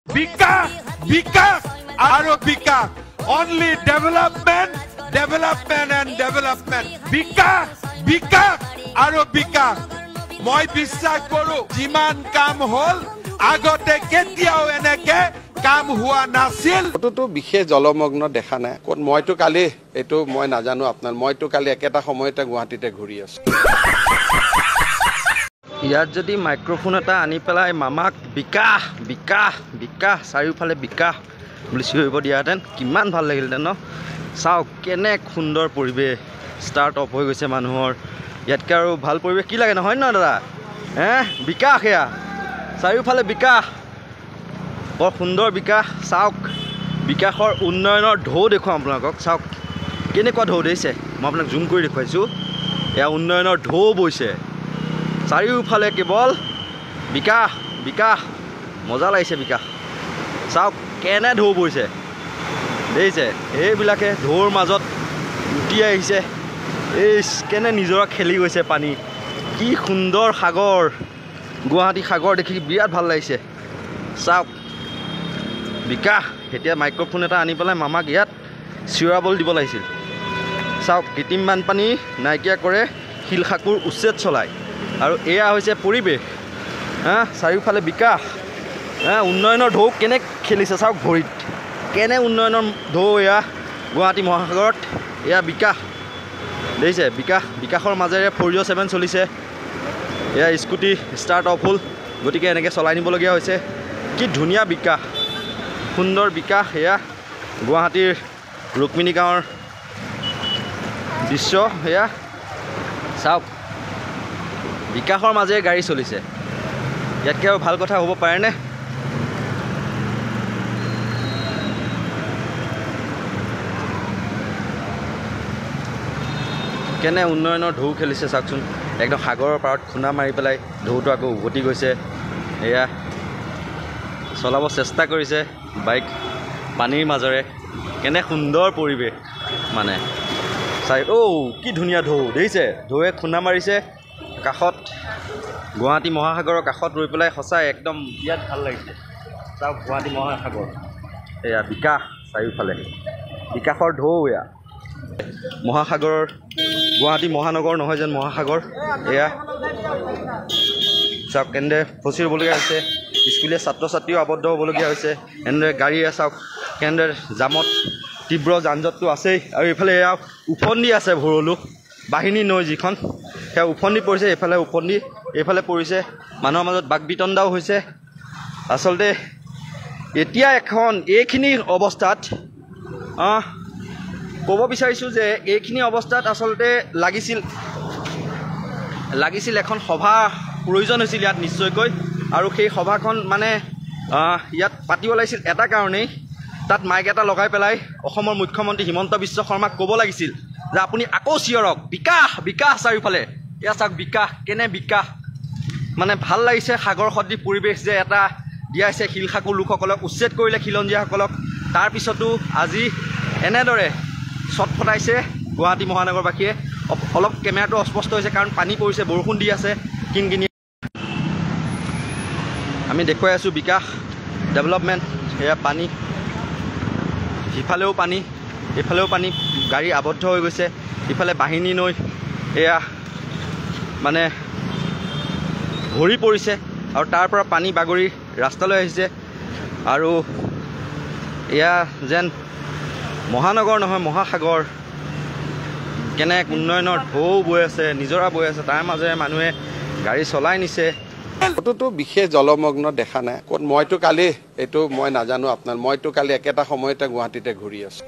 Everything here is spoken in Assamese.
বিকাশ বিকাশ আৰু বিকাশ only development development and development বিকাশ বিকাশ আৰু বিকাশ মই বিশ্বাস কৰো যিমান কাম হল আগতে কেতিয়াও এনেকে কাম হোৱা নাছিল কতটো বিশেষ জলমগ্ন দেখা নাই কোন মইতো কালি এটো মই নাজানো আপনাৰ মইতো কালি একেটা সময়তে গুৱাহাটীতে ঘূৰি আছো ইয়াত যদি মাইক্ৰোফোন এটা আনি পেলাই মামাক বিকাশ বিকাশ বিকাশ চাৰিওফালে বিকাশ বুলি চিঞৰিব দিয়াহেঁতেন কিমান ভাল লাগিলহেঁতেন ন চাওক কেনে সুন্দৰ পৰিৱেশ ষ্টাৰ্ট অফ হৈ গৈছে মানুহৰ ইয়াতকৈ আৰু ভাল পৰিৱেশ কি লাগে নহয় ন দাদা বিকাশ এয়া চাৰিওফালে বিকাশ বৰ সুন্দৰ বিকাশ চাওক বিকাশৰ উন্নয়নৰ ঢৌ দেখুৱাম আপোনালোকক চাওক কেনেকুৱা ঢৌ দিছে মই আপোনাক জুম কৰি দেখুৱাইছোঁ এয়া উন্নয়নৰ ঢৌ বৈছে চাৰিওফালে কেৱল বিকাশ বিকাশ মজা লাগিছে বিকাশ চাওক কেনে ঢৌ বৈছে দেখিছে এইবিলাকে ঢৌৰ মাজত উটি আহিছে এই কেনে নিজৰা খেলি গৈছে পানী কি সুন্দৰ সাগৰ গুৱাহাটী সাগৰ দেখি বিৰাট ভাল লাগিছে চাওক বিকাশ এতিয়া মাইক্ৰফোন এটা আনি পেলাই মামাক ইয়াত চিঞৰাবলৈ দিব লাগিছিল চাওক কৃত্ৰিম বানপানী নাইকিয়া কৰে শিলসাকুৰ উচ্ছেদ চলায় আৰু এয়া হৈছে পৰিৱেশ চাৰিওফালে বিকাশ উন্নয়নৰ ঢৌ কেনে খেলিছে চাওক ভৰিত কেনে উন্নয়নৰ ঢৌ এয়া গুৱাহাটী মহাসাগৰত এয়া বিকাশ দেখিছে বিকাশ বিকাশৰ মাজেৰে 407 চলিছে এয়া স্কুটি ষ্টাৰ্ট অফ হ'ল গতিকে এনেকৈ চলাই নিবলগীয়া হৈছে কি ধুনীয়া বিকাশ সুন্দৰ বিকাশ এয়া গুৱাহাটীৰ ৰুক্মিণী গাঁৱৰ দৃশ্য এয়া চাওক বিকাশৰ মাজেৰে গাড়ী চলিছে ইয়াতকৈ আৰু ভাল কথা হ'ব পাৰেনে কেনে উন্নয়নৰ ঢৌ খেলিছে চাওকচোন একদম সাগৰৰ পাৰত খুন্দা মাৰি পেলাই ঢৌটো আকৌ উভতি গৈছে এয়া চলাব চেষ্টা কৰিছে বাইক পানীৰ মাজেৰে কেনে সুন্দৰ পৰিৱেশ মানে চাই কি ধুনীয়া ঢৌ দেখিছে ঢৌৱে খুন্দা মাৰিছে কাষত গুৱাহাটী মহাসাগৰৰ কাষত ৰৈ পেলাই সঁচাই একদম বিৰাট ভাল লাগিছে চাওক গুৱাহাটী মহাসাগৰ এয়া বিকাশ চাৰিওফালে বিকাশৰ ঢৌ এয়া মহাসাগৰৰ গুৱাহাটী মহানগৰ নহয় যেন মহাসাগৰ এয়া চাওক কেনেদৰে ফচি ৰ'বলগীয়া হৈছে স্কুলীয়া ছাত্ৰ ছাত্ৰীও আবদ্ধ হ'বলগীয়া হৈছে এনেদৰে গাড়ীয়ে চাওক কেনেদৰে জামত তীব্ৰ যান জঁটটো আছেই আৰু এইফালে এয়া উফন্দি আছে ভৰলু বাহিনী নৈ যিখন সেয়া উফন্দি পৰিছে এইফালে উফন্দি এইফালে পৰিছে মানুহৰ মাজত বাক বিতণ্ডাও হৈছে আচলতে এতিয়া এখন এইখিনি অৱস্থাত ক'ব বিচাৰিছোঁ যে এইখিনি অৱস্থাত আচলতে লাগিছিল এখন সভা প্ৰয়োজন হৈছিল ইয়াত নিশ্চয়কৈ আৰু সেই সভাখন মানে ইয়াত পাতিব লাগিছিল এটা কাৰণেই তাত মাইক এটা লগাই পেলাই অসমৰ মুখ্যমন্ত্ৰী হিমন্ত বিশ্ব শৰ্মাক ক'ব লাগিছিল যে আপুনি আকৌ চিঞৰক বিকাশ বিকাশ চাৰিওফালে এয়া চাওক বিকাশ কেনে বিকাশ মানে ভাল লাগিছে সাগৰ সদৃশ পৰিৱেশ যে এটা দিয়াইছে শিলসাকুৰ লোকসকলক উচ্ছেদ কৰিলে খিলঞ্জীয়াসকলক তাৰপিছতো আজি এনেদৰে চট ফটাইছে গুৱাহাটী মহানগৰবাসীয়ে অলপ কেমেৰাটো অস্পষ্ট হৈছে কাৰণ পানী পৰিছে বৰষুণ দি আছে কিনকিনি আমি দেখুৱাই আছোঁ বিকাশ ডেভেলপমেণ্ট এয়া পানী সিফালেও পানী এইফালেও পানী গাড়ী আবদ্ধ হৈ গৈছে ইফালে বাহিনী নৈ এয়া মানে ভৰি পৰিছে আৰু তাৰ পৰা পানী বাগৰি ৰাস্তালৈ আহিছে আৰু এয়া যেন মহানগৰ নহয় মহাসাগৰ কেনে উন্নয়নৰ ঢৌ বৈ আছে নিজৰা বৈ আছে তাৰ মাজেৰে মানুহে গাড়ী চলাই নিছে কতটো বিশেষ জলমগ্ন দেখা নাই কোন মইতো কালি এটো মই নাজানো আপনাৰ মইতো কালি একেটা সময়তে গুৱাহাটীতে ঘূৰি আছো